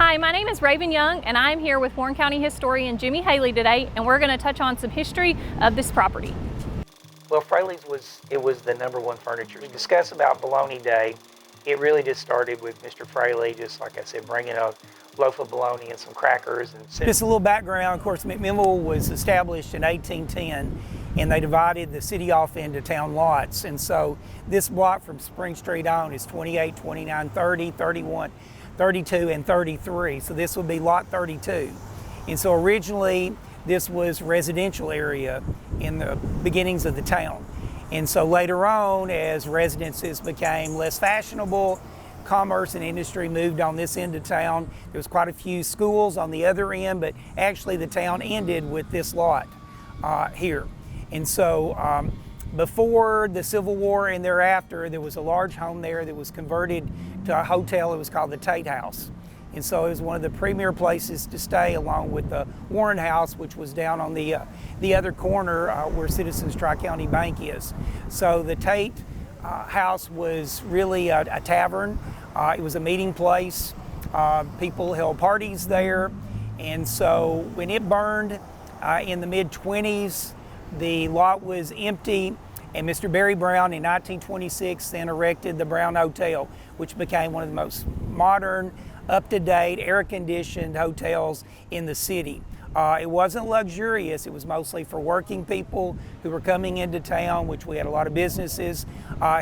Hi, my name is Raven Young, and I'm here with Warren County historian Jimmy Haley today, and we're going to touch on some history of this property. Well, Fraley's was the #1 furniture. We discuss about Bologna Day. It really just started with Mr. Fraley, just like I said, bringing a loaf of bologna and some crackers. And just a little background, of course, McMinnville was established in 1810, and they divided the city off into town lots. And so this block from Spring Street on is 28, 29, 30, 31, 32, and 33. So this would be lot 32. And so originally this was residential area in the beginnings of the town. And so later on, as residences became less fashionable, commerce and industry moved on this end of town. There was quite a few schools on the other end, but actually the town ended with this lot here. And so before the Civil War and thereafter, there was a large home there that was converted to a hotel. It was called the Tate House. And so it was one of the premier places to stay, along with the Warren House, which was down on the other corner where Citizens Tri-County Bank is. So the Tate House was really a tavern. It was a meeting place. People held parties there. And so when it burned in the mid-20s, the lot was empty, and Mr. Barry Brown in 1926 then erected the Brown Hotel, which became one of the most modern, up-to-date, air-conditioned hotels in the city. It wasn't luxurious. It was mostly for working people who were coming into town, which we had a lot of businesses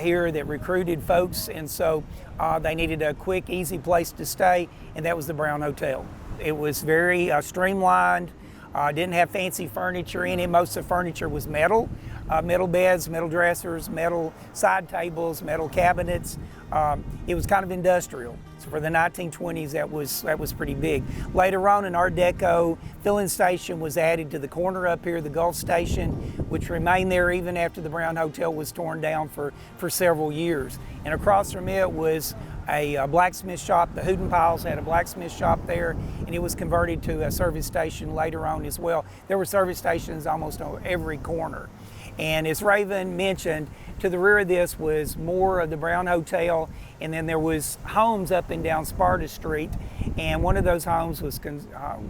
here that recruited folks, and so they needed a quick, easy place to stay, and that was the Brown Hotel. It was very streamlined. Didn't have fancy furniture in it. Most of the furniture was metal. Metal beds, metal dressers, metal side tables, metal cabinets. It was kind of industrial. So for the 1920s, that was pretty big. Later on in Art Deco, filling station was added to the corner up here, the Gulf Station, which remained there even after the Brown Hotel was torn down for several years. And across from it was a blacksmith shop. The Hootenpiles had a blacksmith shop there, and it was converted to a service station later on as well. There were service stations almost on every corner. And as Raven mentioned, to the rear of this was more of the Brown Hotel, and then there was homes up and down Sparta Street, and one of those homes was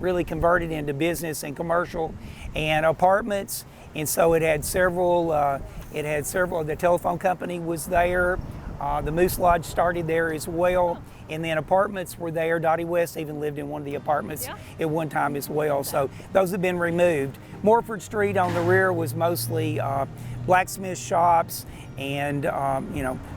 really converted into business and commercial and apartments. And so it had several, the telephone company was there. The Moose Lodge started there as well, and then apartments were there. Dottie West even lived in one of the apartments at one time as well. So those have been removed. Morford Street on the rear was mostly blacksmith shops and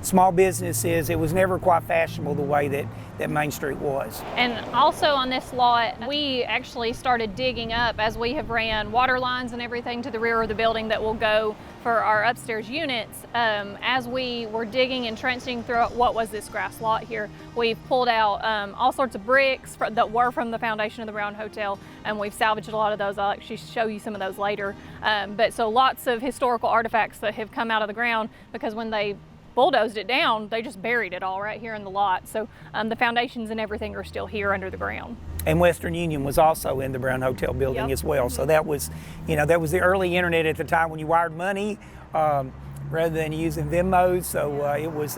small businesses. It was never quite fashionable the way that Main Street was. And also on this lot, we actually started digging up as we have ran water lines and everything to the rear of the building that will go for our upstairs units. As we were digging and trenching through what was this grass lot here, we've pulled out all sorts of bricks that were from the foundation of the Brown Hotel, and we've salvaged a lot of those. I'll actually show you some of those later. But so lots of historical artifacts that have come out of the ground, because when they bulldozed it down, they just buried it all right here in the lot. So the foundations and everything are still here under the ground. And Western Union was also in the Brown Hotel building as well. So that was, that was the early internet at the time when you wired money rather than using Venmo. So it was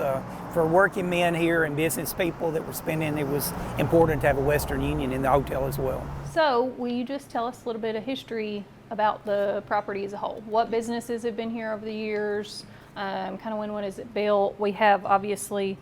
for working men here and business people that were spending, it was important to have a Western Union in the hotel as well. So will you just tell us a little bit of history about the property as a whole? What businesses have been here over the years? Kind of when is it built? We have obviously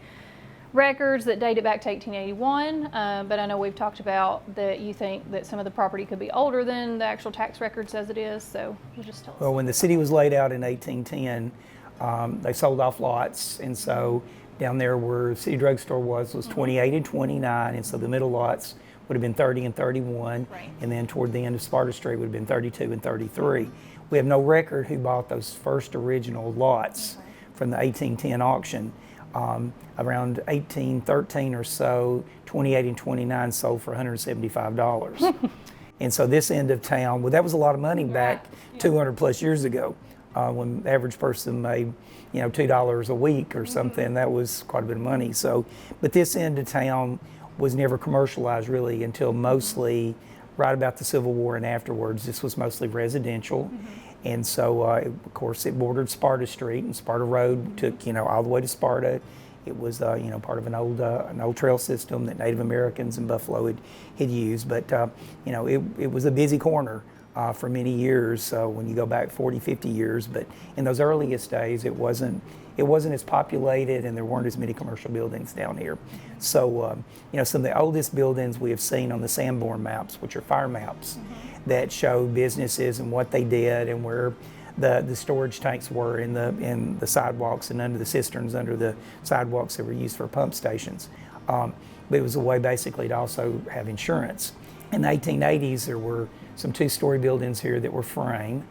records that date it back to 1881, but I know we've talked about that you think that some of the property could be older than the actual tax record says it is, so you just tell us. Well, when the city was laid out in 1810, they sold off lots, and so down there where the city drugstore was 28 and 29, and so the middle lots would have been 30 and 31, right. And then toward the end of Sparta Street would have been 32 and 33. We have no record who bought those first original lots from the 1810 auction. Around 1813 or so, 28 and 29 sold for $175. And so this end of town, well, that was a lot of money back 200 plus years ago, when the average person made, $2 a week or something. That was quite a bit of money. So, but this end of town was never commercialized really until mostly right about the Civil War and afterwards. This was mostly residential. And so, of course, it bordered Sparta Street, and Sparta Road took, all the way to Sparta, It was part of an old trail system that Native Americans in Buffalo had used. But it was a busy corner for many years. When you go back 40, 50 years, but in those earliest days, it wasn't as populated, and there weren't as many commercial buildings down here. So, some of the oldest buildings we have seen on the Sanborn maps, which are fire maps, that show businesses and what they did and where the storage tanks were in the sidewalks and under the cisterns under the sidewalks that were used for pump stations. But it was a way basically to also have insurance. In the 1880s, there were some two-story buildings here that were frame,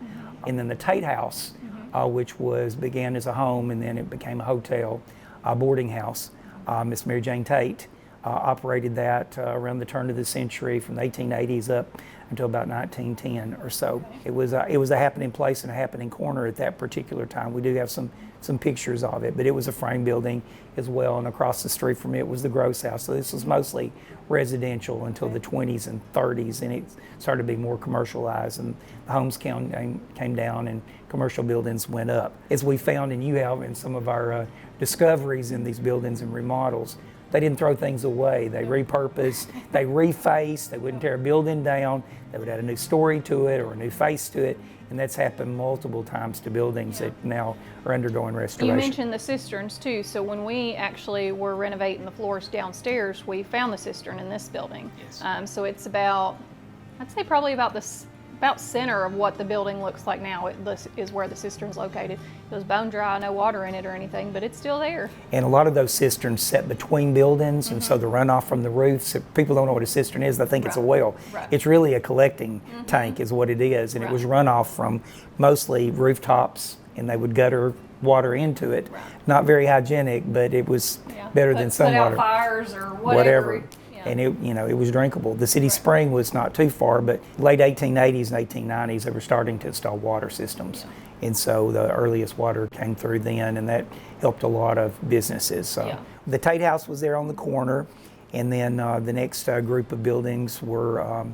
and then the Tate House, which began as a home and then it became a hotel, boarding house. Miss Mary Jane Tate operated that around the turn of the century, from the 1880s up until about 1910 or so. It was a happening place and a happening corner at that particular time. We do have some pictures of it, but it was a frame building as well, and across the street from it was the Gross House. So this was mostly residential until the 20s and 30s, and it started to be more commercialized, and the homes came down and commercial buildings went up. As we found, and you have in some of our discoveries in these buildings and remodels, they didn't throw things away. They repurposed, they refaced, they wouldn't tear a building down, they would add a new story to it or a new face to it, and that's happened multiple times to buildings that now are undergoing restoration. You mentioned the cisterns too, so when we actually were renovating the floors downstairs, we found the cistern in this building. Yes. So it's about, I'd say probably about center of what the building looks like now. This is where the cistern's located. It was bone dry, no water in it or anything, but it's still there. And a lot of those cisterns set between buildings, and so the runoff from the roofs, if people don't know what a cistern is, they think it's a well. Right. It's really a collecting tank is what it is, and it was runoff from mostly rooftops, and they would gutter water into it. Right. Not very hygienic, but it was better than some put out water. fires or whatever. And it was drinkable. The city spring was not too far, but late 1880s and 1890s, they were starting to install water systems. And so the earliest water came through then, and that helped a lot of businesses. So the Tate House was there on the corner, and then the next group of buildings were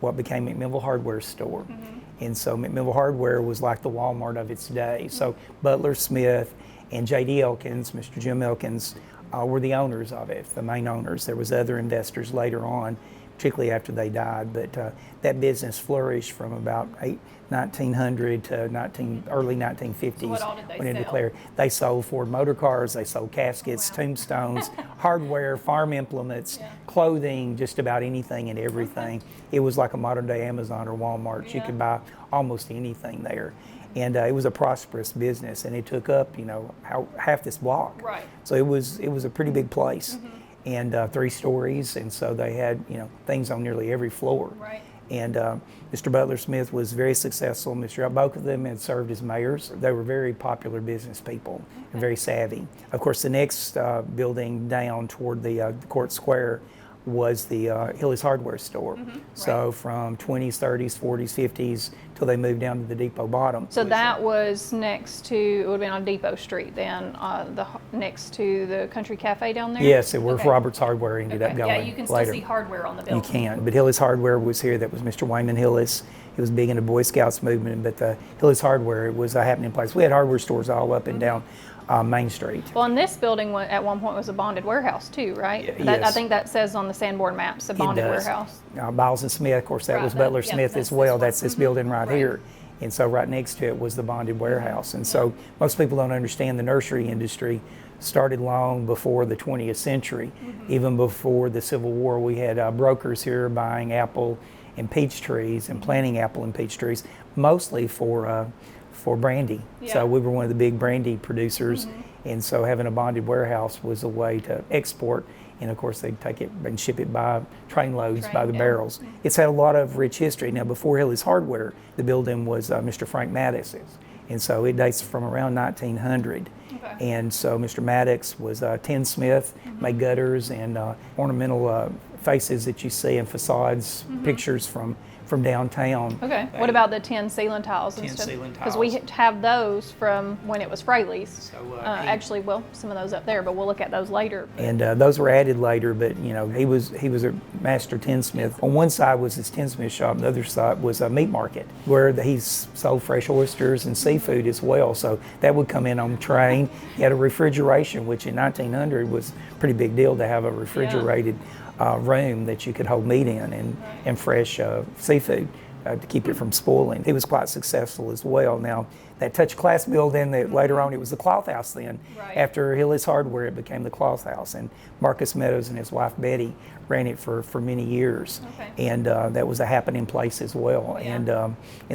what became McMinnville Hardware Store. And so McMinnville Hardware was like the Walmart of its day. So Butler Smith and J.D. Elkins, Mr. Jim Elkins, were the owners of it, the main owners. There was other investors later on, particularly after they died, but that business flourished from about 1900 to early 1950s. So what all did they when it sell? declared. They sold Ford motor cars, they sold caskets, tombstones, hardware, farm implements, clothing, just about anything and everything. It was like a modern day Amazon or Walmart. You could buy almost anything there. And it was a prosperous business, and it took up, half this block. Right. So it was a pretty big place, and 3 stories, and so they had, things on nearly every floor. Right. And Mr. Butler Smith was very successful. Both of them had served as mayors. They were very popular business people and very savvy. Of course, the next building down toward the Court Square was the Hillis Hardware Store. So from 20s, 30s, 40s, 50s, till they moved down to the Depot Bottom. So that was next to, it would have been on Depot Street then, next to the Country Cafe down there? Yes, where Robert's Hardware ended up going Yeah, you can still later. see hardware on the building. You can, but Hillis Hardware was here. That was Mr. Wayman Hillis. He was big in the Boy Scouts movement, but the Hillis Hardware was a happening place. We had hardware stores all up and down Main Street. Well, and this building at one point was a bonded warehouse too, right? Yes. I think that says on the Sanborn maps, a bonded It does. warehouse. Biles and Smith, of course, that Right, was Butler yeah, Smith that's as well. this one. That's this building right here. And so right next to it was the bonded warehouse. And so most people don't understand the nursery industry started long before the 20th century. Even before the Civil War, we had brokers here buying apple and peach trees and planting apple and peach trees, mostly for brandy. So we were one of the big brandy producers. And so having a bonded warehouse was a way to export. And of course, they'd take it and ship it by train loads, by the barrels. It's had a lot of rich history. Now, before Hillis Hardware, the building was Mr. Frank Maddox's. And so it dates from around 1900. And so Mr. Maddox was Tin Smith, made gutters and ornamental faces that you see and facades, pictures from downtown. Okay. What about the tin ceiling tiles and 10 stuff? ceiling Because we tiles. have those from when it was Fraley's. So, Actually, well, some of those up there, but we'll look at those later. And those were added later, but he was a master tinsmith. On one side was his tinsmith shop, and the other side was a meat market where he sold fresh oysters and seafood as well. So that would come in on train. He had a refrigeration, which in 1900 was a pretty big deal to have a refrigerated room that you could hold meat in and fresh seafood to keep it from spoiling. He was quite successful as well. Now, that Touch Class building, that later on it was the Cloth House then. Right. After Hillis Hardware, it became the Cloth House. And Marcus Meadows and his wife Betty ran it for many years. Okay. And that was a happening place as well. Yeah. And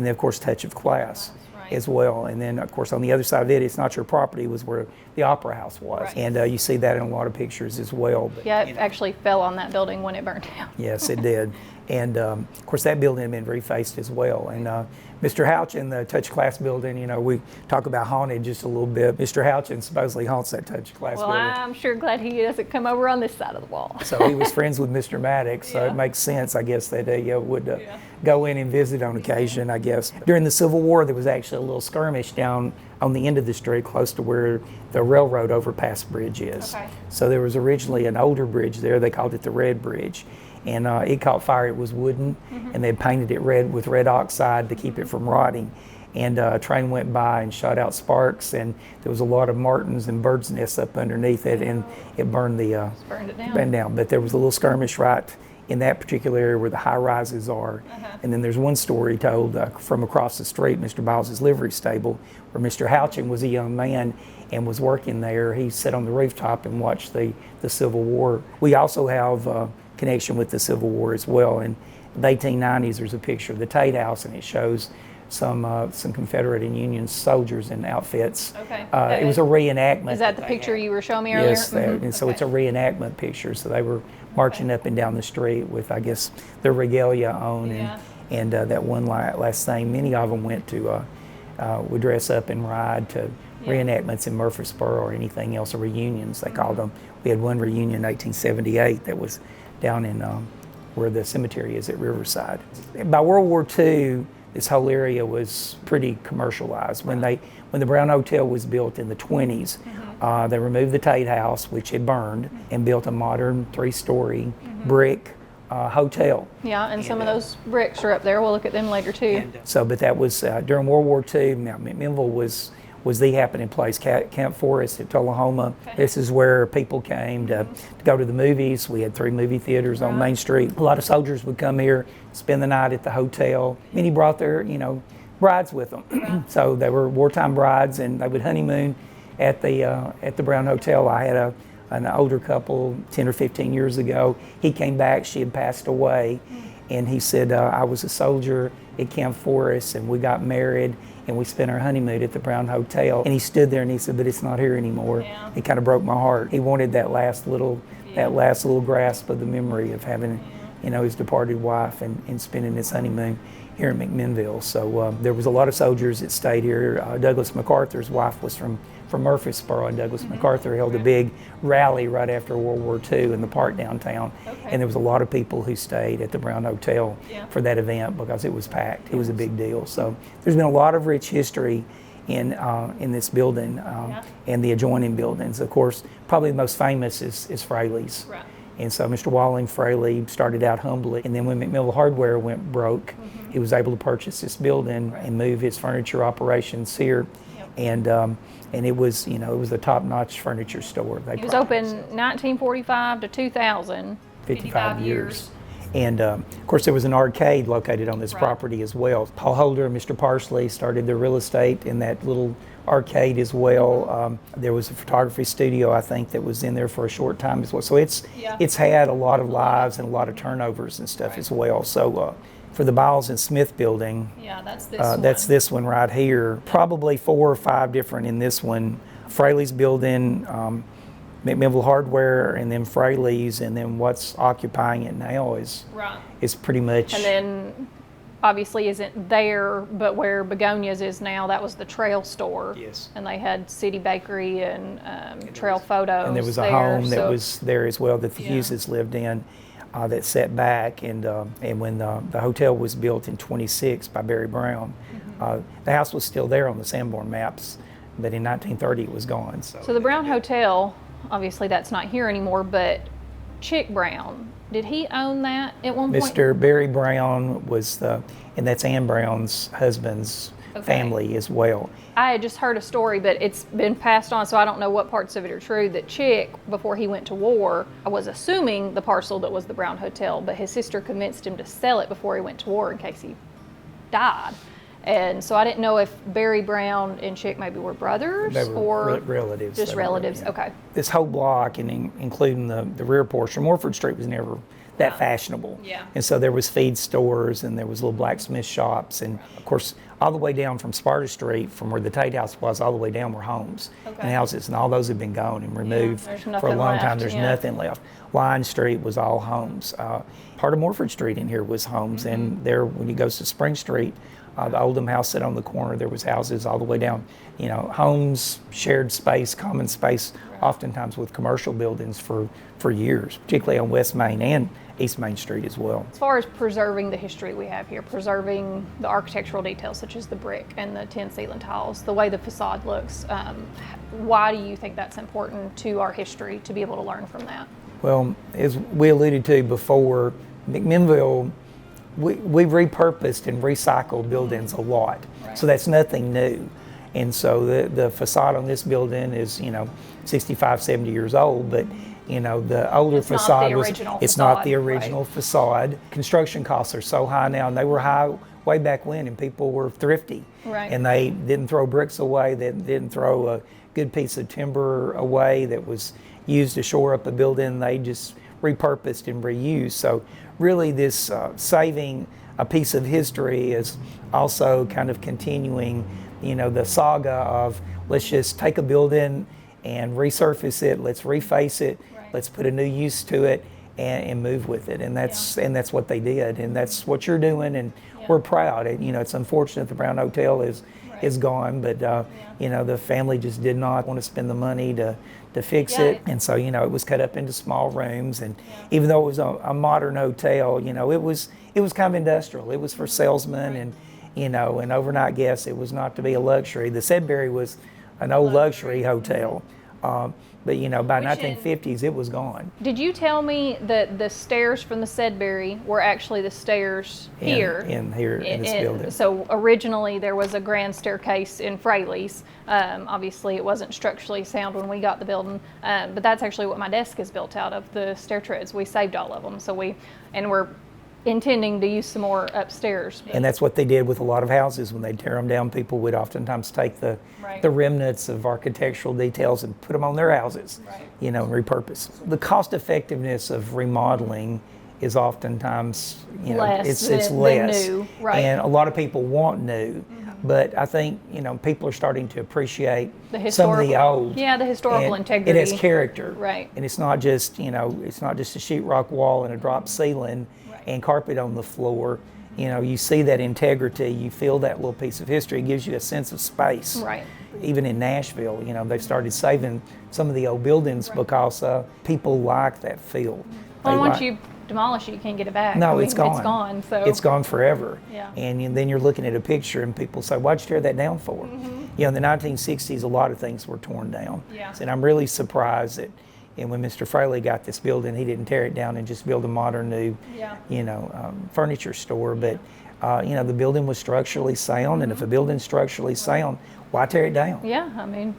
then, of course, Touch of Class. Right. As well. And then, of course, on the other side of it, It's Not Your Property was where the Opera House was. Right. And you see that in a lot of pictures as well. But, Yeah, it actually fell on that building when it burned down. yes, it did. And, of course, that building had been refaced as well. And Mr. Houchin, the Touch Class building, we talk about haunted just a little bit. Mr. Houchin supposedly haunts that Touch Class Well, building. I'm sure glad he doesn't come over on this side of the wall. So he was friends with Mr. Maddox, so Yeah. it makes sense, I guess, that he would go in and visit on occasion, I guess. During the Civil War, there was actually a little skirmish down on the end of the street close to where the railroad overpass bridge is. Okay. So there was originally an older bridge there, they called it the Red Bridge. And it caught fire, it was wooden, and they painted it red with red oxide to keep it from rotting. And a train went by and shot out sparks, and there was a lot of martins and birds' nests up underneath it, and it burned Burned it down. burned down. But there was a little skirmish right in that particular area where the high rises are. And then there's one story told from across the street, Mr. Biles's livery stable, where Mr. Houchin was a young man and was working there. He sat on the rooftop and watched the Civil War. We also have connection with the Civil War as well. In the 1890s, there's a picture of the Tate House, and it shows some Confederate and Union soldiers in outfits. Okay. It was a reenactment. Is that the they picture had. you were showing me earlier? Yes, and so it's a reenactment picture. So they were marching up and down the street with, I guess, their regalia on, Yeah. and that one last thing. Many of them went to would dress up and ride to reenactments in Murfreesboro or anything else, or reunions they called them. We had one reunion in 1878 that was down in where the cemetery is at Riverside. By World War II, this whole area was pretty commercialized. When the Brown Hotel was built in the 20s, they removed the Tate House, which had burned, and built a modern 3-story brick hotel. Yeah, and some of those bricks are up there. We'll look at them later too. So, but that was during World War II. Now, McMinnville was the happening place. Camp Forest at Tullahoma. Okay. This is where people came to go to the movies. We had 3 movie theaters on Main Street. A lot of soldiers would come here, spend the night at the hotel. Many brought their, brides with them. So they were wartime brides, and they would honeymoon at the Brown Hotel. I had an older couple 10 or 15 years ago. He came back. She had passed away. And he said, I was a soldier at Camp Forest, and we got married, and we spent our honeymoon at the Brown Hotel. And he stood there and he said, but it's not here anymore. Yeah. It kind of broke my heart. He wanted that last little grasp of the memory of having, his departed wife and spending his honeymoon here in McMinnville. So there was a lot of soldiers that stayed here. Douglas MacArthur's wife was from Murfreesboro, and Douglas MacArthur held a big rally right after World War II in the park downtown. Okay. And there was a lot of people who stayed at the Brown Hotel Yeah. for that event because it was packed. It was a big deal. So there's been a lot of rich history in this building and the adjoining buildings. Of course, probably the most famous is Fraley's. Right. And so Mr. Walling Fraley started out humbly, and then when McMinnville Hardware went broke, he was able to purchase this building and move his furniture operations here. Yep. And it was, it was a top-notch furniture store. It was open 1945 to 2000. 55 years. And of course, there was an arcade located on this property as well. Paul Holder and Mr. Parsley started their real estate in that little arcade as well. There was a photography studio, I think, that was in there for a short time as well. So it's had a lot of lives and a lot of turnovers and stuff as well. So for the Biles and Smith building, Yeah, that's this one. that's this one right here. Probably 4 or 5 different in this one. Fraley's building, McMinnville Hardware, and then Fraley's, and then what's occupying it now is Right. pretty much. And then obviously isn't there, but where Begonias is now, that was the Trail store. Yes. And they had City Bakery and Trail Photos. And there was a there, home that so- was there as well that the Yeah. Hugheses lived in. that set back, and when the hotel was built in '26 by Barry Brown, the house was still there on the Sanborn maps, but in 1930 it was gone. So the Brown Hotel, obviously that's not here anymore, but Chick Brown, did he own that at one point? Mr. Barry Brown was and that's Ann Brown's husband's family as well. I had just heard a story, but it's been passed on, so I don't know what parts of it are true, that Chick, before he went to war, I was assuming the parcel that was the Brown Hotel, but his sister convinced him to sell it before he went to war in case he died. And so I didn't know if Barry Brown and Chick maybe were brothers They were or relatives. just relatives. Yeah. Okay. This whole block, and including the rear portion, Morford Street was never that fashionable. Yeah. And so there was feed stores, and there was little blacksmith shops, and of course all the way down from Sparta Street, from where the Tate House was, all the way down were homes and houses, and all those have been gone and removed there's for a nothing long time. left, There's yeah. nothing left. Line Street was all homes. Part of Morford Street in here was homes, and there, when you go to Spring Street, the Oldham house sat on the corner. There was houses all the way down, homes, shared space, common space, oftentimes with commercial buildings for years, particularly on West Main and East Main Street as well. As far as preserving the history we have here, preserving the architectural details such as the brick and the tin ceiling tiles, the way the facade looks, why do you think that's important to our history to be able to learn from that? Well, as we alluded to before, McMinnville, we've repurposed and recycled buildings a lot. So that's nothing new. And so the facade on this building is, 65, 70 years old, but the older facade it's not the original facade. Construction costs are so high now, and they were high way back when, and people were thrifty. Right. And they didn't throw bricks away, they didn't throw a good piece of timber away that was used to shore up a building. They just repurposed and reused. So really this saving a piece of history is also kind of continuing, the saga of let's just take a building and resurface it, let's reface it, let's put a new use to it and move with it. And that's what they did, and that's what you're doing, and we're proud. It's unfortunate the Brown Hotel is gone, but the family just did not want to spend the money to fix it, and so it was cut up into small rooms, and even though it was a modern hotel, it was kind of industrial. It was for salesmen and and overnight guests. It was not to be a luxury. The Sudbury was an old luxury hotel, but by 1950s it was gone. Did you tell me that the stairs from the Sudbury were actually the stairs here? In this building. So originally there was a grand staircase in Fraley's. Obviously it wasn't structurally sound when we got the building, but that's actually what my desk is built out of, the stair treads. We saved all of them, so we're intending to use some more upstairs. And that's what they did with a lot of houses. When they'd tear them down, people would oftentimes take the remnants of architectural details and put them on their houses, and repurpose. The cost effectiveness of remodeling is oftentimes, less it's than less. New. And a lot of people want new, but I think, people are starting to appreciate some of the old. Yeah, the historical and integrity. It has character. Right. And it's not just, it's not just a sheetrock wall and a drop ceiling and carpet on the floor. You see that integrity, you feel that little piece of history. It gives you a sense of space. Right. Even in Nashville, they've started saving some of the old buildings because people like that feel. Well, once you demolish it, you can't get it back. No, it's gone. It's gone. So it's gone forever. Yeah. And then you're looking at a picture and people say, why'd you tear that down for? In the 1960s, a lot of things were torn down. Yeah. And I'm really surprised that when Mr. Fraley got this building, he didn't tear it down and just build a modern new, furniture store. But, the building was structurally sound, and if a building's structurally sound, why tear it down? Yeah,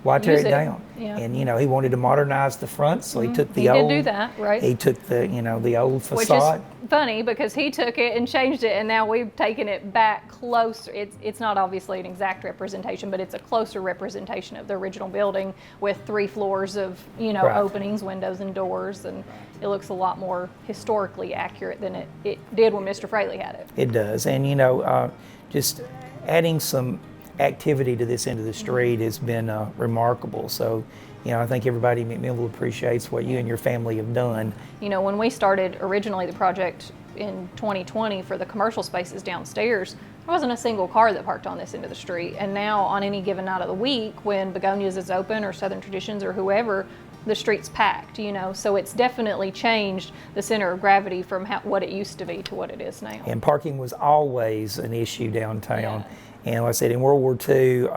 Why tear it use down? Yeah. And he wanted to modernize the front, so he took the He old. did do that, right? He took the the old Which facade. is funny because he took it and changed it, and now we've taken it back closer. It's not obviously an exact representation, but it's a closer representation of the original building with 3 floors of openings, windows, and doors, and it looks a lot more historically accurate than it did when Mr. Fraley had it. It does, and just adding some activity to this end of the street has been remarkable. So, I think everybody in McMinnville appreciates what you and your family have done. When we started originally the project in 2020 for the commercial spaces downstairs, there wasn't a single car that parked on this end of the street. And now on any given night of the week, when Begonias is open or Southern Traditions or whoever, the streets packed, so it's definitely changed the center of gravity from what it used to be to what it is now. And parking was always an issue downtown. And like I said, in World War II,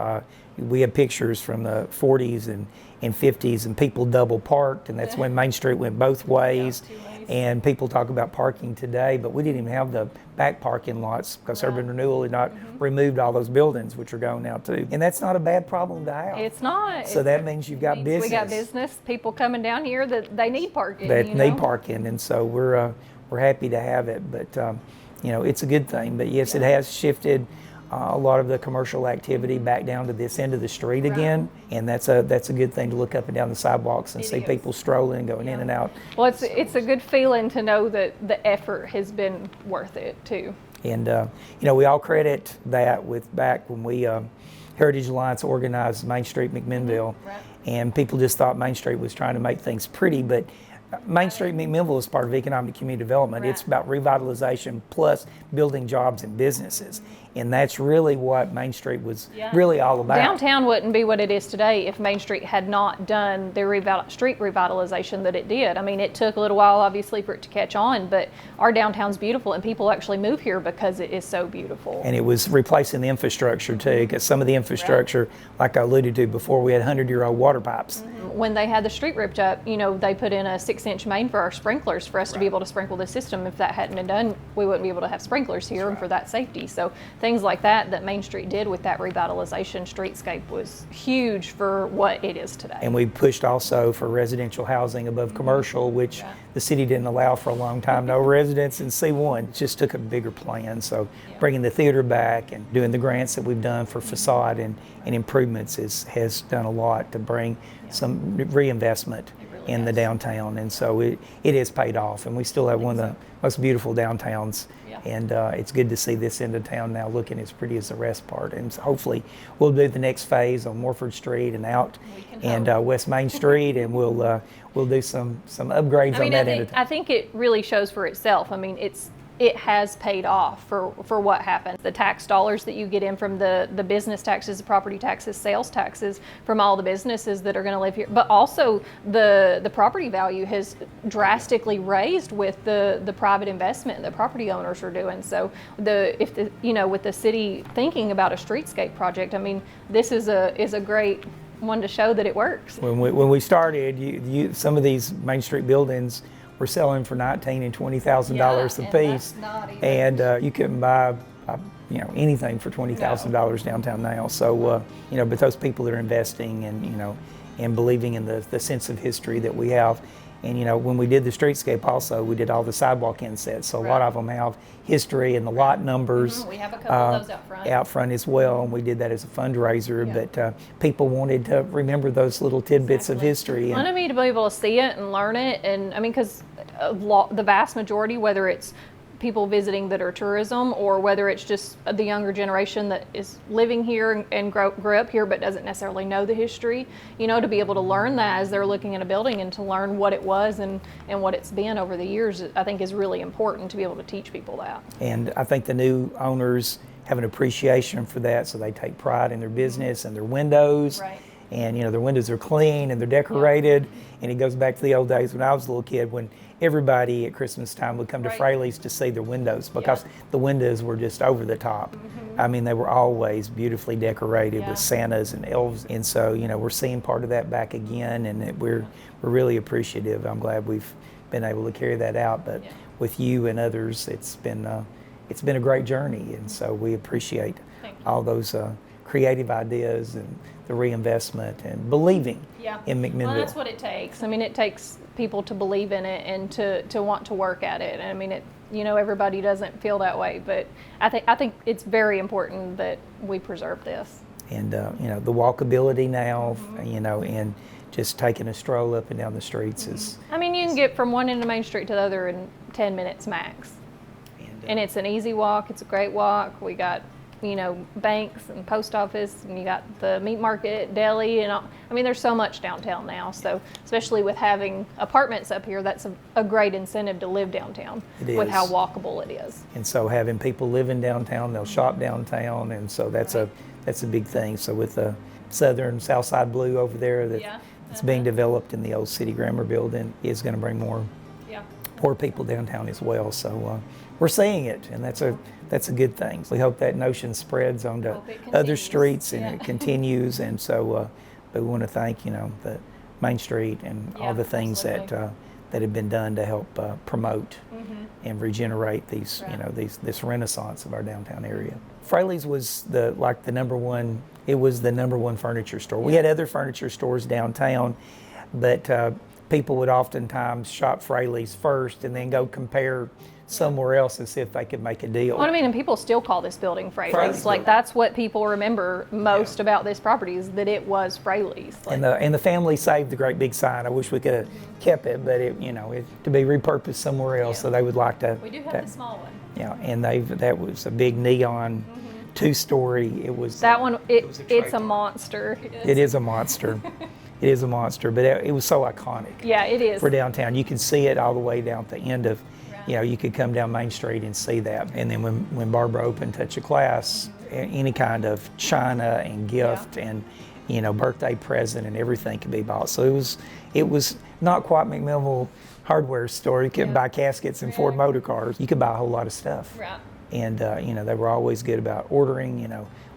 we have pictures from the 40s and 50s, and people double parked, and that's when Main Street went both ways. And people talk about parking today, but we didn't even have the back parking lots because urban renewal had not removed all those buildings, which are gone now too. And that's not a bad problem to have. It's not. So that means you've got business. We got business, people coming down here that they need parking. That need parking, and so we're happy to have it. But it's a good thing. But yes, it has shifted a lot of the commercial activity back down to this end of the street again, and that's a good thing to look up and down the sidewalks and see people strolling, going in and out. Well, it's a good feeling to know that the effort has been worth it too. And we all credit that with back when we Heritage Alliance organized Main Street McMinnville, and people just thought Main Street was trying to make things pretty, but Main Street McMinnville is part of economic community development. It's about revitalization plus building jobs and businesses. And that's really what Main Street was really all about. Downtown wouldn't be what it is today if Main Street had not done the street revitalization that it did. I mean, it took a little while, obviously, for it to catch on, but our downtown's beautiful, and people actually move here because it is so beautiful. And it was replacing the infrastructure, too, because some of the infrastructure, like I alluded to before, we had 100-year-old water pipes. When they had the street ripped up, they put in a 6-inch main for our sprinklers for us to be able to sprinkle the system. If that hadn't been done, we wouldn't be able to have sprinklers here and for that safety. So things like that Main Street did with that revitalization streetscape was huge for what it is today. And we pushed also for residential housing above commercial, which the city didn't allow for a long time. No residents in C1. It just took a bigger plan. So bringing the theater back and doing the grants that we've done for facade and improvements has done a lot to bring some reinvestment in the downtown, and so it has paid off, and we still have one of the most beautiful downtowns, and it's good to see this end of town now looking as pretty as the rest part, and so hopefully we'll do the next phase on Morford Street and out and West Main Street, and we'll do some upgrades on that end of town. I think it really shows for itself. I mean, it has paid off for what happened. The tax dollars that you get in from the business taxes, the property taxes, sales taxes from all the businesses that are going to live here, but also the property value has drastically raised with the private investment the property owners are doing. So with the city thinking about a streetscape project, I mean, this is a great one to show that it works. When we started, some of these Main Street buildings were selling for $19,000 and $20,000 a piece, and you couldn't buy anything for $20,000 downtown now. So but those people that are investing and believing in the sense of history that we have. And when we did the streetscape also, we did all the sidewalk insets. So a lot of them have history and the lot numbers. We have a couple of those out front. Out front as well, and we did that as a fundraiser. But people wanted to remember those little tidbits of history. Wanted me to be able to see it and learn it, and I mean, because the vast majority, whether it's people visiting that are tourism or whether it's just the younger generation that is living here and grew up here but doesn't necessarily know the history, to be able to learn that as they're looking at a building and to learn what it was and what it's been over the years, I think is really important to be able to teach people that. And I think the new owners have an appreciation for that, so they take pride in their business and their windows. Right. And their windows are clean and they're decorated. And it goes back to the old days when I was a little kid, when everybody at Christmas time would come to Fraley's to see their windows, because the windows were just over the top. I mean, they were always beautifully decorated with Santas and elves. And so, we're seeing part of that back again, and we're really appreciative. I'm glad we've been able to carry that out. But with you and others, it's been a great journey, and so we appreciate all those creative ideas and the reinvestment and believing in McMinnville. Well, that's what it takes. I mean, it takes people to believe in it and to want to work at it. And I mean, everybody doesn't feel that way, but I think it's very important that we preserve this. And the walkability now, and just taking a stroll up and down the streets is. I mean, you can get from one end of Main Street to the other in 10 minutes max. And it's an easy walk. It's a great walk. We got banks and post office, and you got the meat market, deli, and all. I mean, there's so much downtown now. So especially with having apartments up here, that's a great incentive to live downtown with how walkable it is. And so having people living downtown, they'll shop downtown, and so that's a big thing. So with the South Side Blue over there, that's being developed in the old City Grammar building is going to bring more Yeah. people downtown as well. So we're seeing it, and that's a good thing. We hope that notion spreads onto Hope it other continues. streets and Yeah. it continues. And so, but we want to thank the Main Street and all Yeah, the things absolutely. that have been done to help promote and regenerate these Right. this renaissance of our downtown area. Fraley's was the number one. It was the number one furniture store. We had other furniture stores downtown, but people would oftentimes shop Fraley's first and then go compare somewhere else and see if they could make a deal. Well, I mean, and people still call this building Fraley's. Fraley's Like building. that's what people remember most about this property is that it was Fraley's. Like, And the family saved the great big sign. I wish we could have kept it, but it to be repurposed somewhere else. Yeah. So they would like to. we do have that- the small one. Yeah, and that was a big neon two-story. It was That one, was a it's a trade. monster. It is a monster. It is a monster, but it was so iconic Yeah, it is. for downtown. You could see it all the way down at the end of, you could come down Main Street and see that. And then when Barbara opened Touch of Class, any kind of china and gift and birthday present and everything could be bought. So it was not quite McMinnville hardware store. You couldn't buy caskets and Ford motor cars. You could buy a whole lot of stuff. Right. And they were always good about ordering.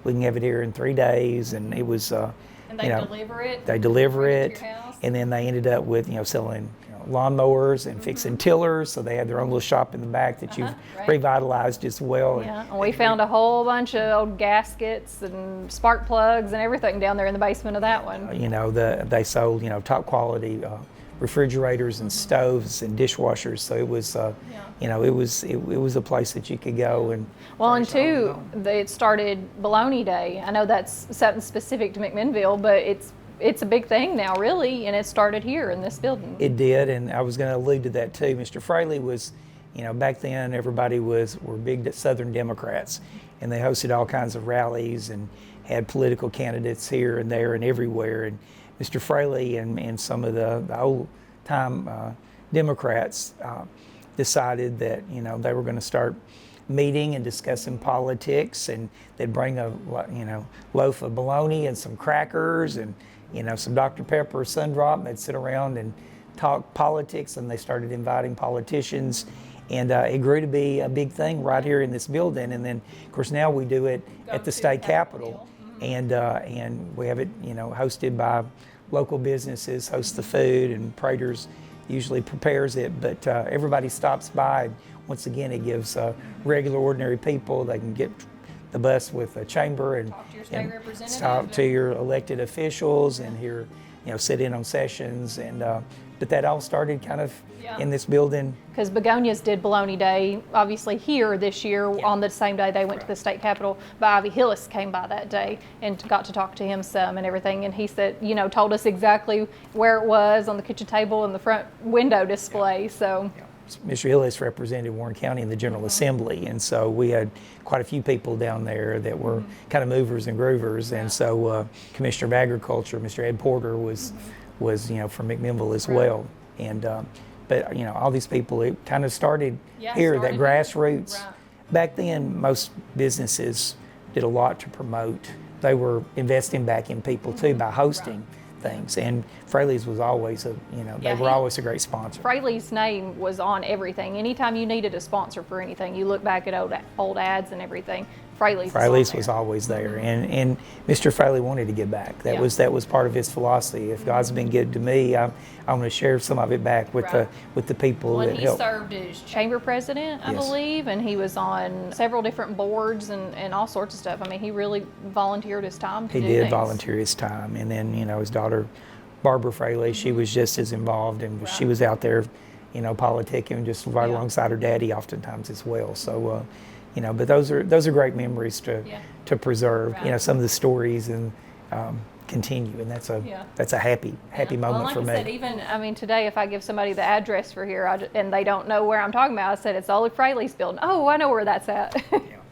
We can have it here in 3 days, and it was. And they deliver it. They deliver bring it, to your house. and then they ended up with selling lawnmowers and fixing tillers. So they had their own little shop in the back that you've right. revitalized as well. Yeah, and we found a whole bunch of old gaskets and spark plugs and everything down there in the basement of that one. They sold top quality refrigerators and stoves and dishwashers. So it was it was a place that you could go and. Well, and furnish your own two, home. it started Bologna Day. I know that's something specific to McMinnville, but it's a big thing now, really, and it started here in this building. It did, and I was going to allude to that too. Mr. Fraley was, back then everybody were big Southern Democrats, and they hosted all kinds of rallies and had political candidates here and there and everywhere. And Mr. Fraley and some of the old time Democrats decided that they were going to start meeting and discussing politics, and they'd bring a loaf of bologna and some crackers and some Dr. Pepper or Sundrop, and they'd sit around and talk politics, and they started inviting politicians, and it grew to be a big thing right here in this building. And then of course now we do it at the state capitol, and we have it hosted by local businesses, host the food, and Prater's usually prepares it, but everybody stops by. Once again, it gives regular, ordinary people, they can get the bus with a chamber and Talk to your state and representative talk to your elected officials and hear, sit in on sessions. And but that all started kind of in this building. Because Begonias did Bologna Day, obviously here this year on the same day they went to the state capitol. But Ivy Hillis came by that day and got to talk to him some and everything. And he said, told us exactly where it was on the kitchen table and the front window display. So. Mr. Hillis represented Warren County in the General Assembly, and so we had quite a few people down there that were kind of movers and groovers. And so Commissioner of Agriculture, Mr. Ed Porter, was from McMinnville as well. And but all these people, it kind of started here, that grassroots. Right. Back then, most businesses did a lot to promote. They were investing back in people too by hosting things, and Fraley's was always they were always a great sponsor. Fraley's name was on everything. Anytime you needed a sponsor for anything, you look back at old ads and everything. Fraley's Was always there, and Mr. Fraley wanted to give back. That was part of his philosophy. If God's been good to me, I want to share some of it back with the people Well, that and he help. served as chamber president, I Yes. believe, and he was on several different boards and all sorts of stuff. I mean, he really volunteered his time to He do did things. volunteer his time, and then his daughter Barbara Fraley, she was just as involved, and she was out there, politicking just right alongside her daddy oftentimes as well. So, but those are great memories to preserve. Right. Some of the stories and continue, and that's a happy moment Well, like for I me. said, even today, if I give somebody the address for here and they don't know where I'm talking about, I said it's Ole Fraley's building. Oh, I know where that's at.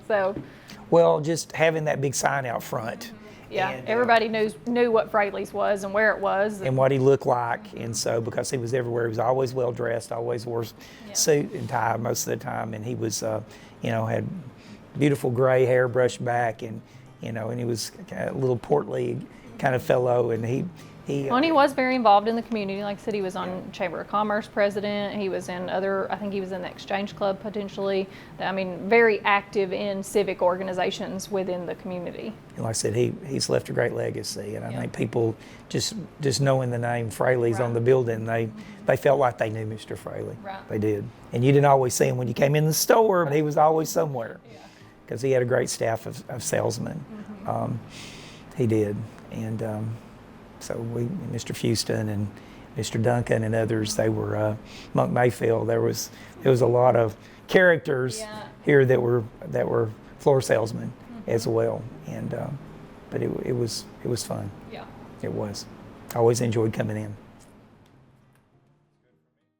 So. Well, just having that big sign out front. Yeah, And, everybody knew what Fraley's was and where it was. and what he looked like, and so because he was everywhere, he was always well dressed, always wore suit and tie most of the time, and he was, had beautiful gray hair brushed back, and and he was a little portly kind of fellow, and He, Well, and he was very involved in the community. Like I said, he was on Chamber of Commerce president. He was in I think he was in the Exchange Club potentially. I mean, very active in civic organizations within the community. like I said, he's left a great legacy, and I think people just knowing the name Fraley's on the building, they felt like they knew Mr. Fraley. Right. They did. And you didn't always see him when you came in the store, but he was always somewhere because he had a great staff of salesmen. He did, and so Mr. Fuston and Mr. Duncan and others, they were Monk Mayfield. There was a lot of characters here that were floor salesmen as well, and but it was fun. Yeah. It was. I always enjoyed coming in.